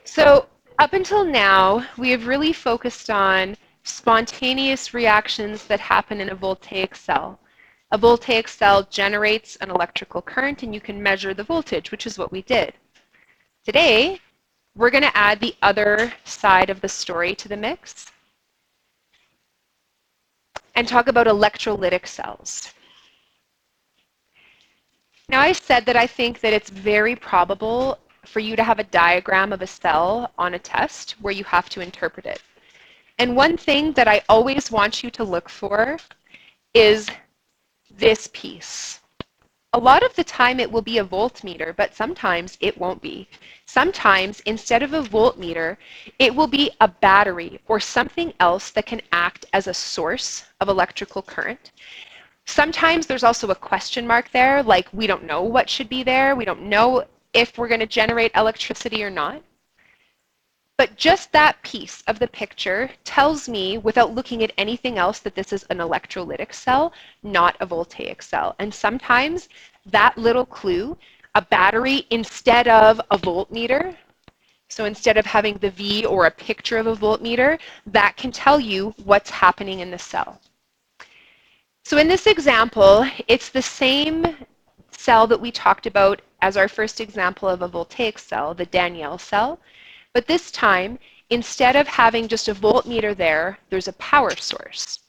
So up until now, we have really focused on spontaneous reactions that happen in a voltaic cell. A voltaic cell generates an electrical current and you can measure the voltage, which is what we did. Today, we're going to add the other side of the story to the mix and talk about electrolytic cells. Now, I said that I think that it's very probable for you to have a diagram of a cell on a test where you have to interpret it. And one thing that I always want you to look for is this piece. A lot of the time it will be a voltmeter, but sometimes it won't be. Sometimes instead of a voltmeter, it will be a battery or something else that can act as a source of electrical current. Sometimes there's also a question mark there, like we don't know what should be there. We don't know if we're going to generate electricity or not. But just that piece of the picture tells me, without looking at anything else, that this is an electrolytic cell, not a voltaic cell. And sometimes that little clue, a battery instead of a voltmeter, so instead of having the V or a picture of a voltmeter, that can tell you what's happening in the cell. So in this example, it's the same cell that we talked about as our first example of a voltaic cell, the Daniell cell. But this time, instead of having just a voltmeter there, there's a power source.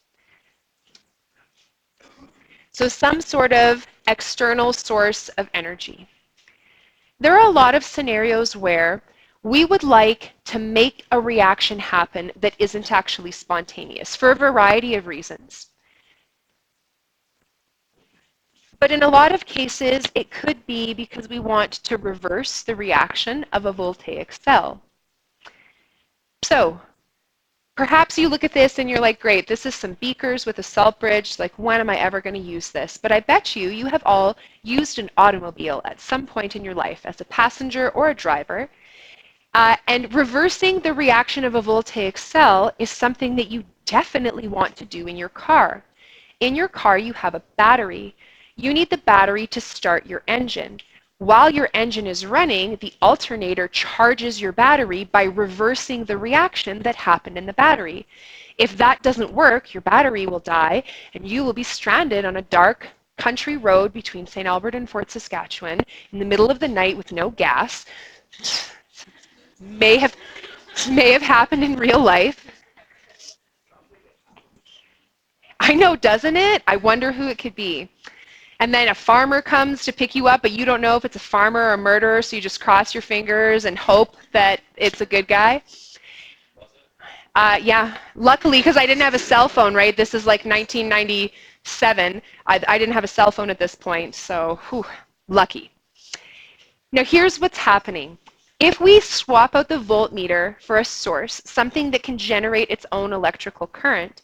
So some sort of external source of energy. There are a lot of scenarios where we would like to make a reaction happen that isn't actually spontaneous for a variety of reasons. But in a lot of cases, it could be because we want to reverse the reaction of a voltaic cell. So perhaps you look at this and you're like, great, this is some beakers with a salt bridge. Like, when am I ever going to use this? But I bet you have all used an automobile at some point in your life as a passenger or a driver. And reversing the reaction of a voltaic cell is something that you definitely want to do in your car. In your car, you have a battery. You need the battery to start your engine. While your engine is running, the alternator charges your battery by reversing the reaction that happened in the battery. If that doesn't work, your battery will die and you will be stranded on a dark country road between St. Albert and Fort Saskatchewan in the middle of the night with no gas. May have happened in real life. I know, doesn't it? I wonder who it could be. And then a farmer comes to pick you up, but you don't know if it's a farmer or a murderer, so you just cross your fingers and hope that it's a good guy. Yeah, luckily, because I didn't have a cell phone, right? This is like 1997. I didn't have a cell phone at this point, so whew, lucky. Now here's what's happening. If we swap out the voltmeter for a source, something that can generate its own electrical current,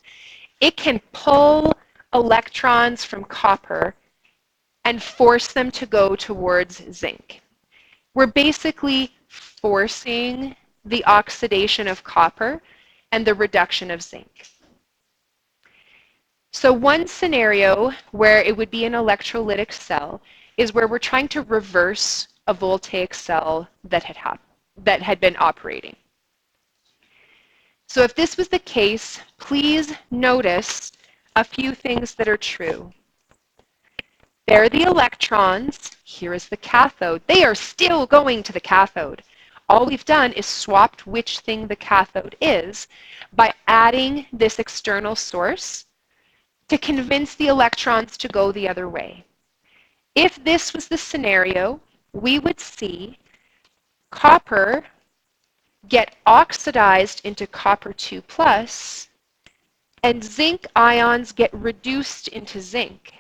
it can pull electrons from copper and force them to go towards zinc. We're basically forcing the oxidation of copper and the reduction of zinc. So one scenario where it would be an electrolytic cell is where we're trying to reverse a voltaic cell that had been operating. So if this was the case, please notice a few things that are true. There are the electrons. Here is the cathode. They are still going to the cathode. All we've done is swapped which thing the cathode is by adding this external source to convince the electrons to go the other way. If this was the scenario, we would see copper get oxidized into copper 2+, and zinc ions get reduced into zinc.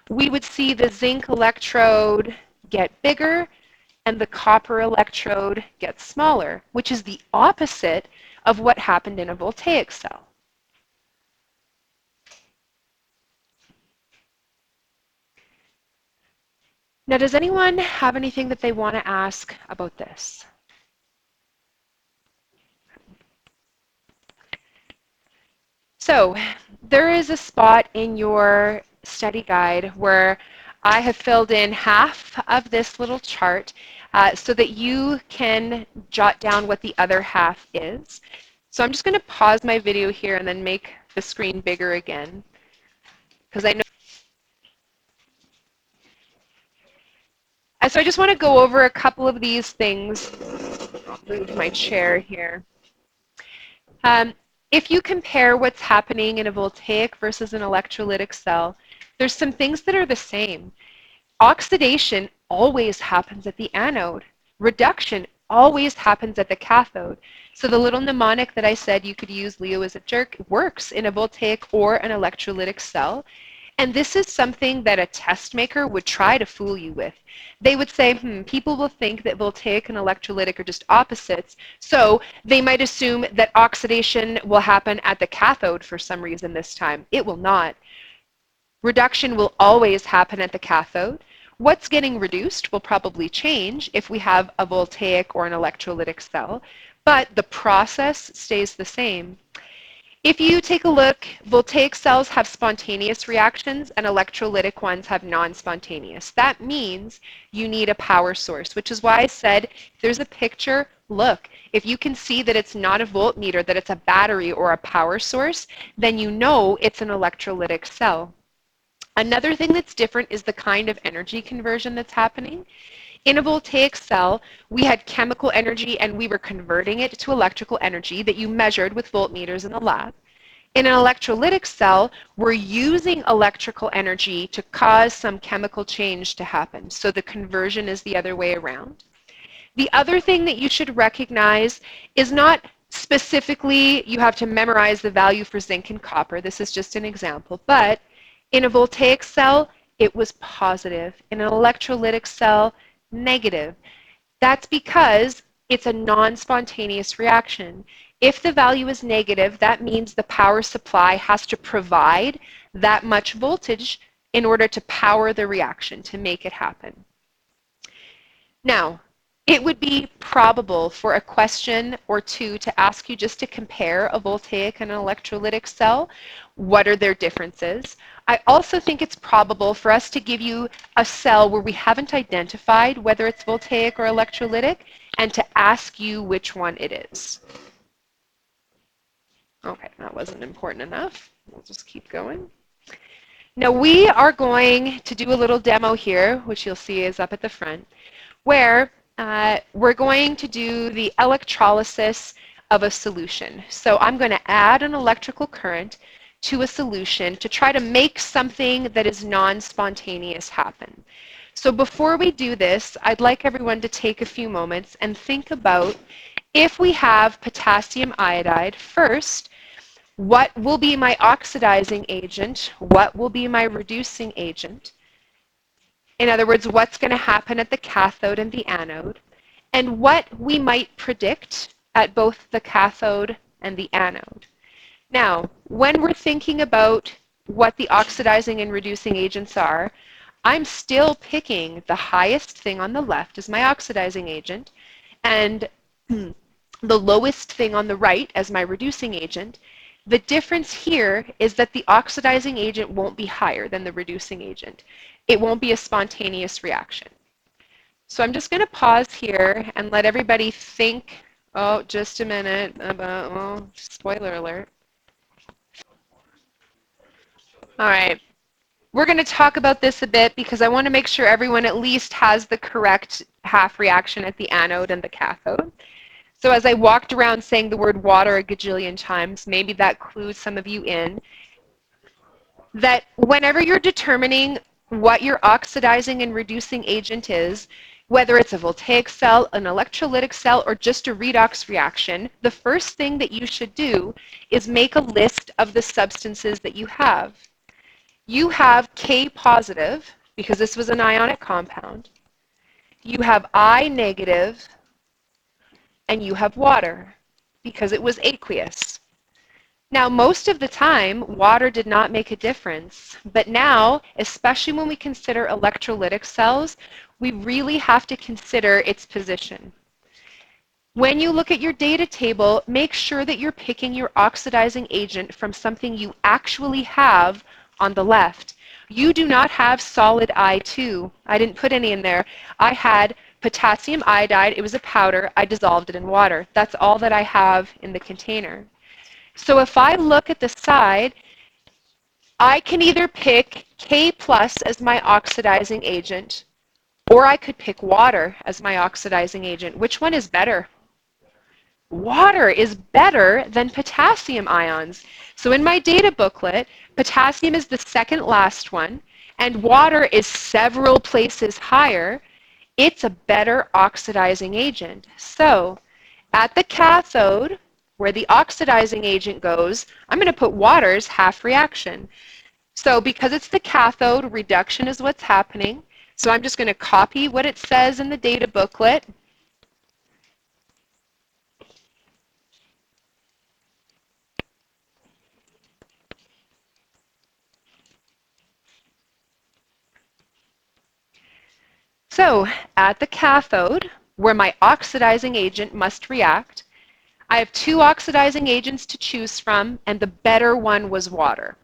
We would see the zinc electrode get bigger and the copper electrode get smaller, which is the opposite of what happened in a voltaic cell. Now, does anyone have anything that they want to ask about this? So there is a spot in your study guide where I have filled in half of this little chart so that you can jot down what the other half is. So I'm just going to pause my video here and then make the screen bigger again, because I know. So I just want to go over a couple of these things. I'll move my chair here. If you compare what's happening in a voltaic versus an electrolytic cell, there's some things that are the same. Oxidation always happens at the anode. Reduction always happens at the cathode. So the little mnemonic that I said you could use, Leo is a jerk, works in a voltaic or an electrolytic cell. And this is something that a test maker would try to fool you with. They would say, people will think that voltaic and electrolytic are just opposites, so they might assume that oxidation will happen at the cathode for some reason this time. It will not. Reduction will always happen at the cathode. What's getting reduced will probably change if we have a voltaic or an electrolytic cell, but the process stays the same. If you take a look, voltaic cells have spontaneous reactions and electrolytic ones have non-spontaneous. That means you need a power source, which is why I said if there's a picture, look. If you can see that it's not a voltmeter, that it's a battery or a power source, then you know it's an electrolytic cell. Another thing that's different is the kind of energy conversion that's happening. In a voltaic cell, we had chemical energy and we were converting it to electrical energy that you measured with voltmeters in the lab. In an electrolytic cell, we're using electrical energy to cause some chemical change to happen. So the conversion is the other way around. The other thing that you should recognize is not specifically you have to memorize the value for zinc and copper. This is just an example. But in a voltaic cell, it was positive. In an electrolytic cell, negative. That's because it's a non-spontaneous reaction. If the value is negative, that means the power supply has to provide that much voltage in order to power the reaction, to make it happen. Now, it would be probable for a question or two to ask you just to compare a voltaic and an electrolytic cell. What are their differences? I also think it's probable for us to give you a cell where we haven't identified whether it's voltaic or electrolytic and to ask you which one it is. Okay, that wasn't important enough. We'll just keep going. Now we are going to do a little demo here, which you'll see is up at the front, where we're going to do the electrolysis of a solution. So I'm going to add an electrical current to a solution to try to make something that is non-spontaneous happen. So before we do this, I'd like everyone to take a few moments and think about, if we have potassium iodide, first, what will be my oxidizing agent? What will be my reducing agent? In other words, what's going to happen at the cathode and the anode? And what we might predict at both the cathode and the anode. Now, when we're thinking about what the oxidizing and reducing agents are, I'm still picking the highest thing on the left as my oxidizing agent and the lowest thing on the right as my reducing agent. The difference here is that the oxidizing agent won't be higher than the reducing agent. It won't be a spontaneous reaction. So I'm just going to pause here and let everybody think, oh, just a minute, about, oh, spoiler alert. All right. We're going to talk about this a bit because I want to make sure everyone at least has the correct half reaction at the anode and the cathode. So as I walked around saying the word water a gajillion times, maybe that clues some of you in, that whenever you're determining what your oxidizing and reducing agent is, whether it's a voltaic cell, an electrolytic cell, or just a redox reaction, the first thing that you should do is make a list of the substances that you have. You have K positive, because this was an ionic compound. You have I negative, and you have water, because it was aqueous. Now, most of the time, water did not make a difference, but now, especially when we consider electrolytic cells, we really have to consider its position. When you look at your data table, make sure that you're picking your oxidizing agent from something you actually have on the left. You do not have solid I2. I didn't put any in there. I had potassium iodide. It was a powder. I dissolved it in water. That's all that I have in the container. So if I look at the side, I can either pick K plus as my oxidizing agent, or I could pick water as my oxidizing agent. Which one is better? Water is better than potassium ions. So in my data booklet, potassium is the second last one, and water is several places higher. It's a better oxidizing agent. So at the cathode, where the oxidizing agent goes, I'm going to put water's half reaction. So because it's the cathode, reduction is what's happening. So I'm just going to copy what it says in the data booklet. So at the cathode, where my oxidizing agent must react, I have two oxidizing agents to choose from, and the better one was water.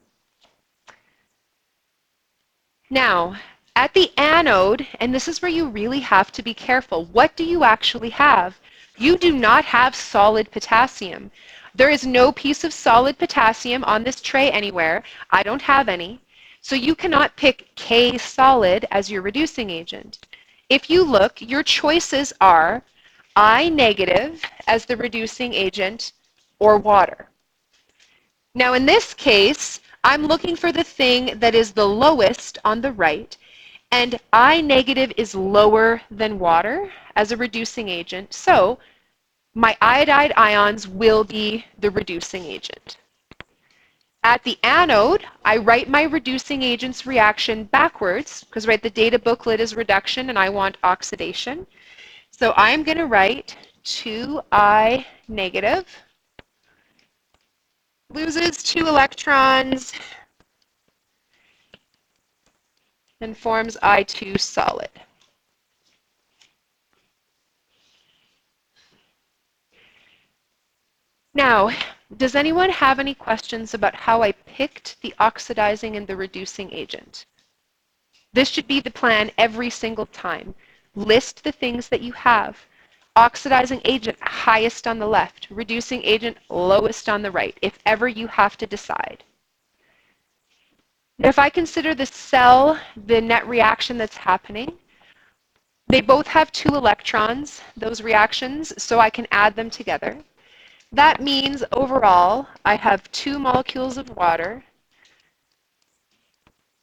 Now, at the anode, and this is where you really have to be careful, what do you actually have? You do not have solid potassium. There is no piece of solid potassium on this tray anywhere. I don't have any. So you cannot pick K solid as your reducing agent. If you look, your choices are I negative as the reducing agent or water. Now in this case, I'm looking for the thing that is the lowest on the right, and I negative is lower than water as a reducing agent, so my iodide ions will be the reducing agent. At the anode, I write my reducing agent's reaction backwards, because right, the data booklet is reduction and I want oxidation. So I'm going to write 2I negative loses 2 electrons and forms I2 solid. Now, does anyone have any questions about how I picked the oxidizing and the reducing agent? This should be the plan every single time. List the things that you have. Oxidizing agent, highest on the left. Reducing agent, lowest on the right, if ever you have to decide. Now, if I consider the cell, the net reaction that's happening, they both have 2 electrons, those reactions, so I can add them together. That means overall, I have 2 molecules of water,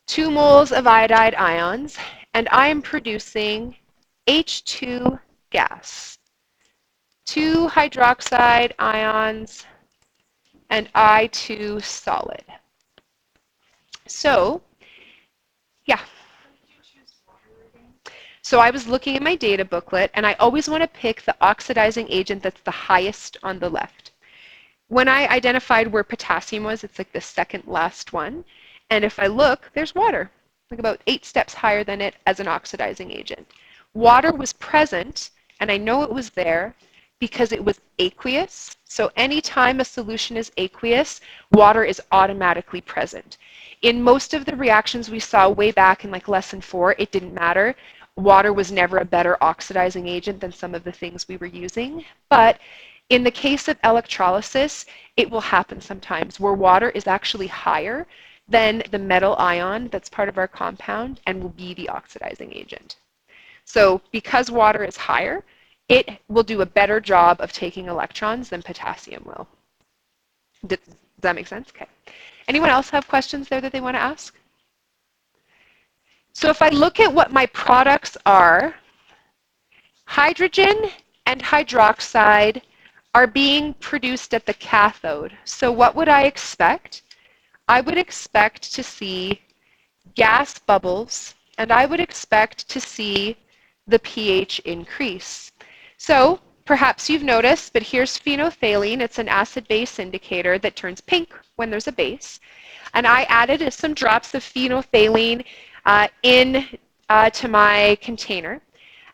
2 moles of iodide ions, and I am producing H2 gas. 2 hydroxide ions and I2 solid. So, yeah. So I was looking at my data booklet, and I always want to pick the oxidizing agent that's the highest on the left. When I identified where potassium was, it's like the second last one. And if I look, there's water, like about 8 steps higher than it as an oxidizing agent. Water was present, and I know it was there because it was aqueous. So anytime a solution is aqueous, water is automatically present. In most of the reactions we saw way back in like lesson 4, it didn't matter. Water was never a better oxidizing agent than some of the things we were using. But in the case of electrolysis, it will happen sometimes where water is actually higher than the metal ion that's part of our compound and will be the oxidizing agent. So because water is higher, it will do a better job of taking electrons than potassium will. Does that make sense? Okay. Anyone else have questions there that they want to ask? So if I look at what my products are, hydrogen and hydroxide are being produced at the cathode. So what would I expect? I would expect to see gas bubbles, and I would expect to see the pH increase. So perhaps you've noticed, but here's phenolphthalein. It's an acid-base indicator that turns pink when there's a base. And I added some drops of phenolphthalein to my container.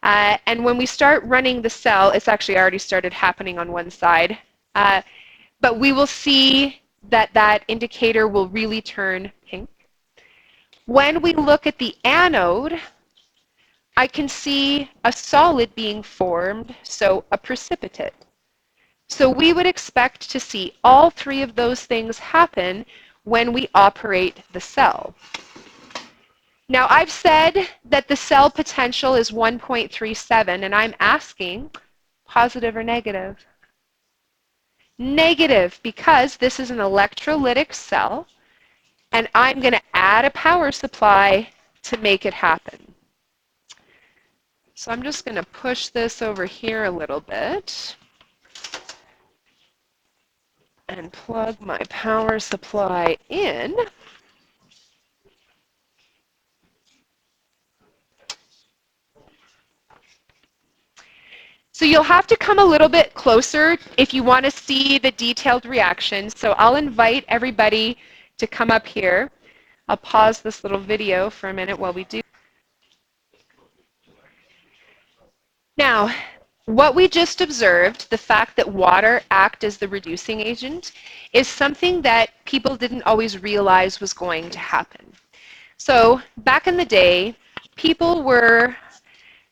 And when we start running the cell, it's actually already started happening on one side. But we will see that that indicator will really turn pink. When we look at the anode, I can see a solid being formed, so a precipitate. So we would expect to see all three of those things happen when we operate the cell. Now, I've said that the cell potential is 1.37, and I'm asking, positive or negative? Negative, because this is an electrolytic cell, and I'm going to add a power supply to make it happen. So I'm just going to push this over here a little bit and plug my power supply in. So you'll have to come a little bit closer if you want to see the detailed reaction. So I'll invite everybody to come up here. I'll pause this little video for a minute while we do. Now, what we just observed, the fact that water acts as the reducing agent, is something that people didn't always realize was going to happen. So back in the day, people were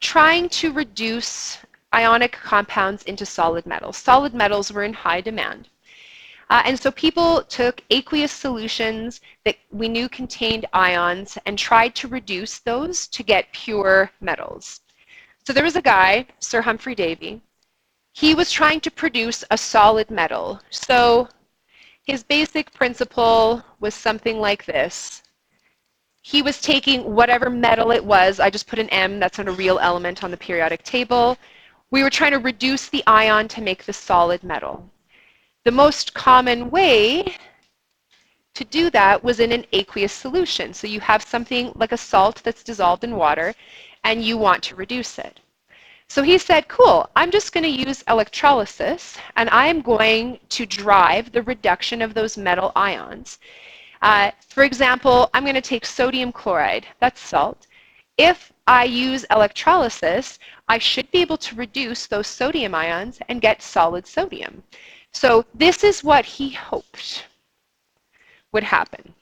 trying to reduce ionic compounds into solid metals. Solid metals were in high demand. And so people took aqueous solutions that we knew contained ions and tried to reduce those to get pure metals. So there was a guy, Sir Humphrey Davy. He was trying to produce a solid metal. So his basic principle was something like this. He was taking whatever metal it was. I just put an M, that's not a real element on the periodic table. We were trying to reduce the ion to make the solid metal. The most common way to do that was in an aqueous solution. So you have something like a salt that's dissolved in water, and you want to reduce it. So he said, cool, I'm just going to use electrolysis, and I'm going to drive the reduction of those metal ions. For example, I'm going to take sodium chloride, that's salt. If I use electrolysis, I should be able to reduce those sodium ions and get solid sodium. So this is what he hoped would happen.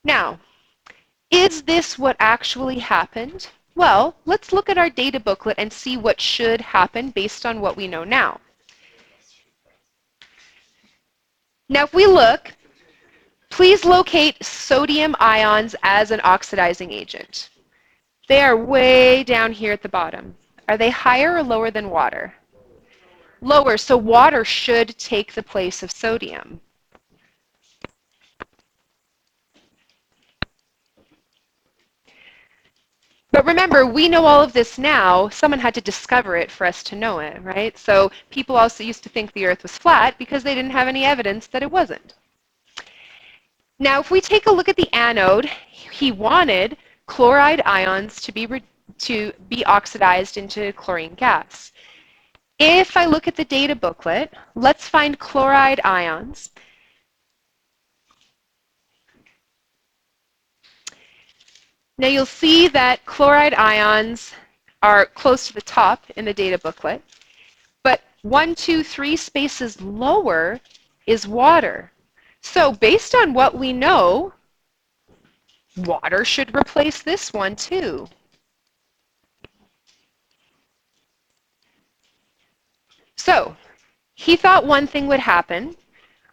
Now, is this what actually happened? Well, let's look at our data booklet and see what should happen based on what we know now. Now, if we look, please locate sodium ions as an oxidizing agent. They are way down here at the bottom. Are they higher or lower than water? Lower, so water should take the place of sodium. But remember, we know all of this now. Someone had to discover it for us to know it, right? So people also used to think the Earth was flat because they didn't have any evidence that it wasn't. Now, if we take a look at the anode, he wanted chloride ions to be oxidized into chlorine gas. If I look at the data booklet, let's find chloride ions. Now you'll see that chloride ions are close to the top in the data booklet, but 1, 2, 3 spaces lower is water. So based on what we know, water should replace this one too. So he thought one thing would happen.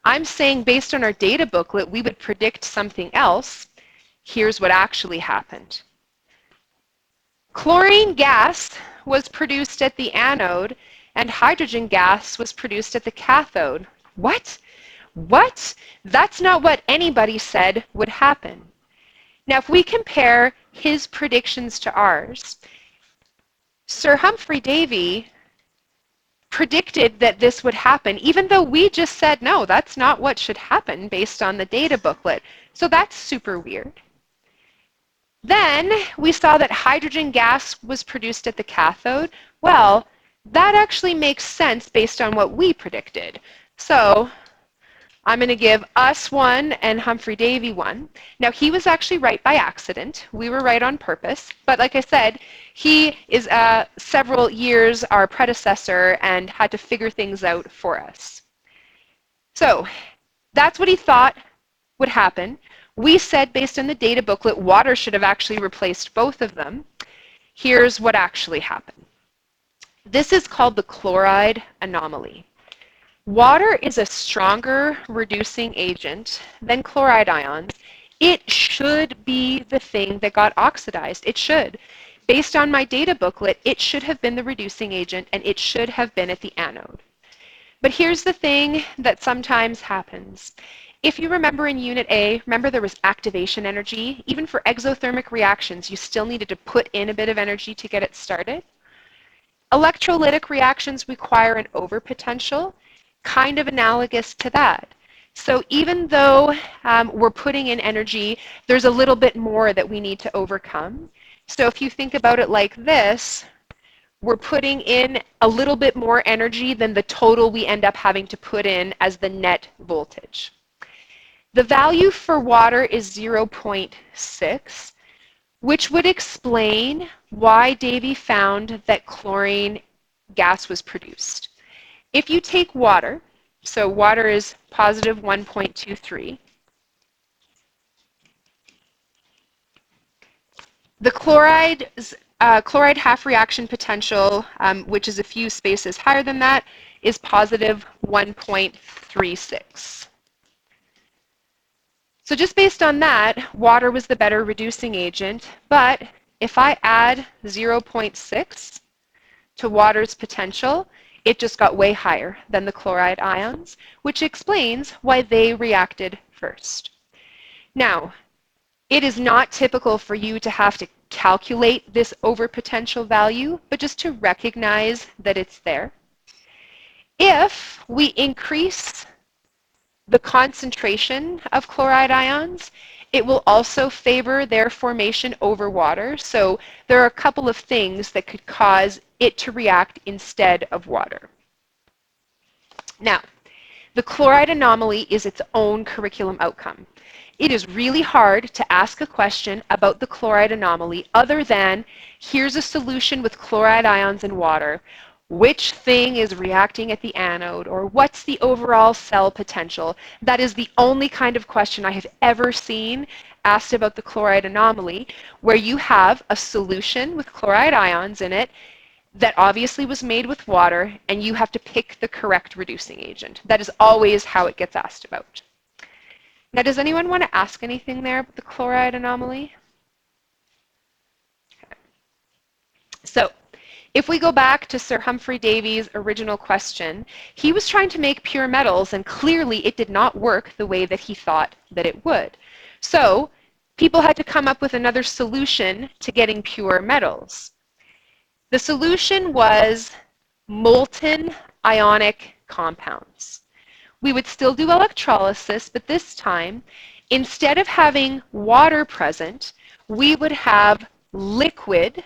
I'm saying based on our data booklet, we would predict something else. Here's what actually happened. Chlorine gas was produced at the anode, and hydrogen gas was produced at the cathode. What? What? That's not what anybody said would happen. Now, if we compare his predictions to ours, Sir Humphrey Davy predicted that this would happen, even though we just said, no, that's not what should happen based on the data booklet. So that's super weird. Then we saw that hydrogen gas was produced at the cathode. Well, that actually makes sense based on what we predicted. So I'm going to give us one and Humphrey Davy one. Now, he was actually right by accident. We were right on purpose. But like I said, he is several years our predecessor and had to figure things out for us. So that's what he thought would happen. We said, based on the data booklet, water should have actually replaced both of them. Here's what actually happened. This is called the chloride anomaly. Water is a stronger reducing agent than chloride ions. It should be the thing that got oxidized. It should. Based on my data booklet, it should have been the reducing agent, and it should have been at the anode. But here's the thing that sometimes happens. If you remember in Unit A, remember there was activation energy. Even for exothermic reactions, you still needed to put in a bit of energy to get it started. Electrolytic reactions require an overpotential, kind of analogous to that. So even though we're putting in energy, there's a little bit more that we need to overcome. So if you think about it like this, we're putting in a little bit more energy than the total we end up having to put in as the net voltage. The value for water is 0.6, which would explain why Davy found that chlorine gas was produced. If you take water, so water is positive 1.23, the chloride half reaction potential, which is a few spaces higher than that, is positive 1.36. So just based on that, water was the better reducing agent, but if I add 0.6 to water's potential, it just got way higher than the chloride ions, which explains why they reacted first. Now, it is not typical for you to have to calculate this overpotential value, but just to recognize that it's there. If we increase the concentration of chloride ions, it will also favor their formation over water. So there are a couple of things that could cause it to react instead of water. Now, the chloride anomaly is its own curriculum outcome. It is really hard to ask a question about the chloride anomaly other than, here's a solution with chloride ions and water. Which thing is reacting at the anode, or what's the overall cell potential? That is the only kind of question I have ever seen asked about the chloride anomaly, where you have a solution with chloride ions in it that obviously was made with water, and you have to pick the correct reducing agent. That is always how it gets asked about. Now, does anyone want to ask anything there about the chloride anomaly? Okay. So, if we go back to Sir Humphry Davy's original question, he was trying to make pure metals, and clearly it did not work the way that he thought that it would. So people had to come up with another solution to getting pure metals. The solution was molten ionic compounds. We would still do electrolysis, but this time, instead of having water present, we would have liquid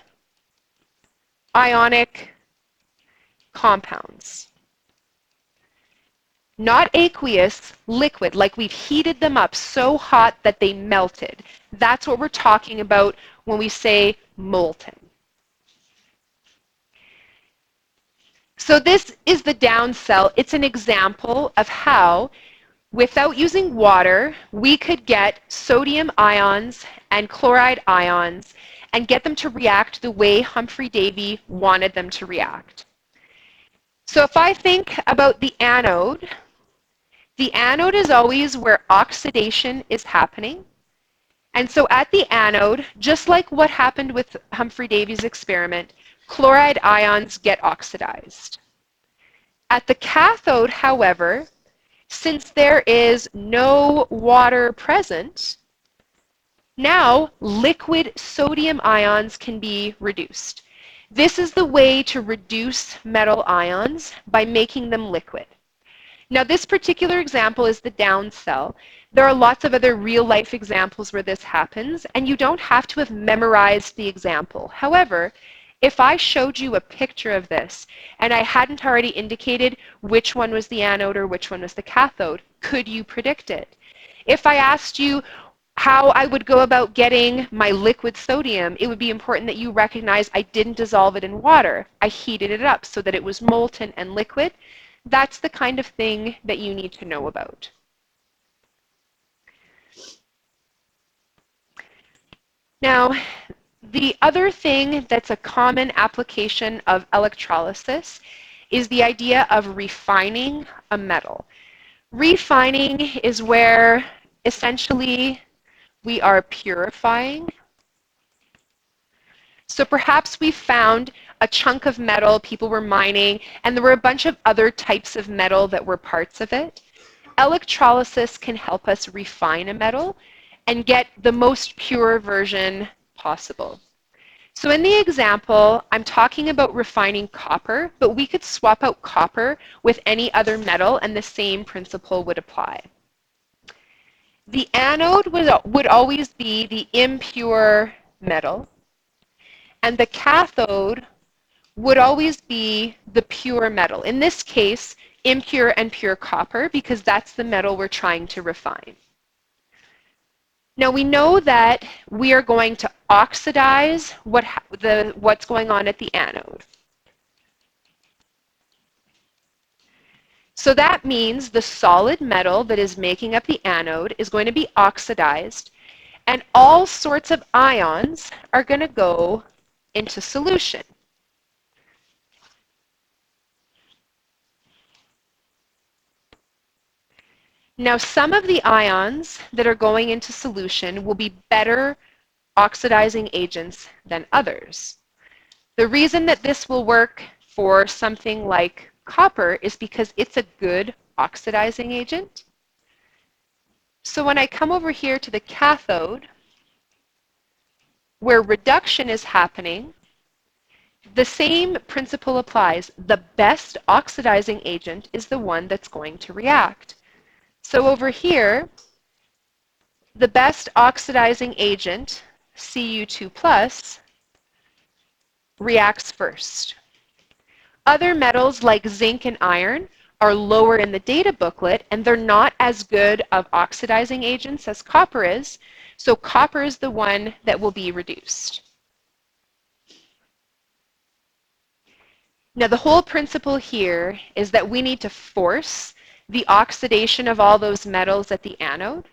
ionic compounds. Not aqueous, liquid, like we've heated them up so hot that they melted. That's what we're talking about when we say molten. So this is the down cell. It's an example of how, without using water, we could get sodium ions and chloride ions and get them to react the way Humphry Davy wanted them to react. So if I think about the anode is always where oxidation is happening. And so at the anode, just like what happened with Humphry Davy's experiment, chloride ions get oxidized. At the cathode, however, since there is no water present, now liquid sodium ions can be reduced. This is the way to reduce metal ions, by making them liquid. Now this particular example is the down cell. There are lots of other real-life examples where this happens, and you don't have to have memorized the example. However, if I showed you a picture of this and I hadn't already indicated which one was the anode or which one was the cathode, could you predict it? If I asked you how I would go about getting my liquid sodium, it would be important that you recognize I didn't dissolve it in water. I heated it up so that it was molten and liquid. That's the kind of thing that you need to know about. Now, the other thing that's a common application of electrolysis is the idea of refining a metal. Refining is where essentially we are purifying. So perhaps we found a chunk of metal people were mining, and there were a bunch of other types of metal that were parts of it. Electrolysis can help us refine a metal and get the most pure version possible. So in the example, I'm talking about refining copper, but we could swap out copper with any other metal and the same principle would apply. The anode would always be the impure metal, and the cathode would always be the pure metal. In this case, impure and pure copper, because that's the metal we're trying to refine. Now we know that we are going to oxidize what's going on at the anode. So that means the solid metal that is making up the anode is going to be oxidized, and all sorts of ions are going to go into solution. Now, some of the ions that are going into solution will be better oxidizing agents than others. The reason that this will work for something like copper is because it's a good oxidizing agent. So when I come over here to the cathode, where reduction is happening, the same principle applies. The best oxidizing agent is the one that's going to react. So over here, the best oxidizing agent, Cu2+, reacts first. Other metals like zinc and iron are lower in the data booklet, and they're not as good of oxidizing agents as copper is, so copper is the one that will be reduced. Now, the whole principle here is that we need to force the oxidation of all those metals at the anode.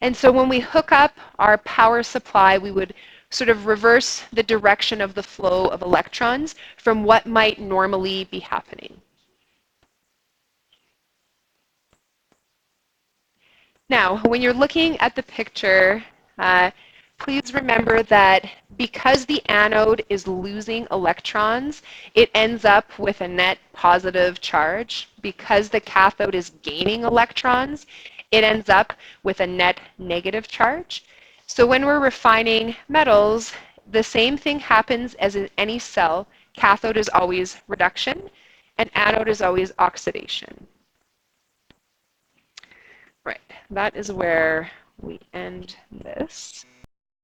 And so when we hook up our power supply, we would sort of reverse the direction of the flow of electrons from what might normally be happening. Now, when you're looking at the picture, please remember that because the anode is losing electrons, it ends up with a net positive charge. Because the cathode is gaining electrons, it ends up with a net negative charge. So when we're refining metals, the same thing happens as in any cell. Cathode is always reduction, and anode is always oxidation. Right, that is where we end this.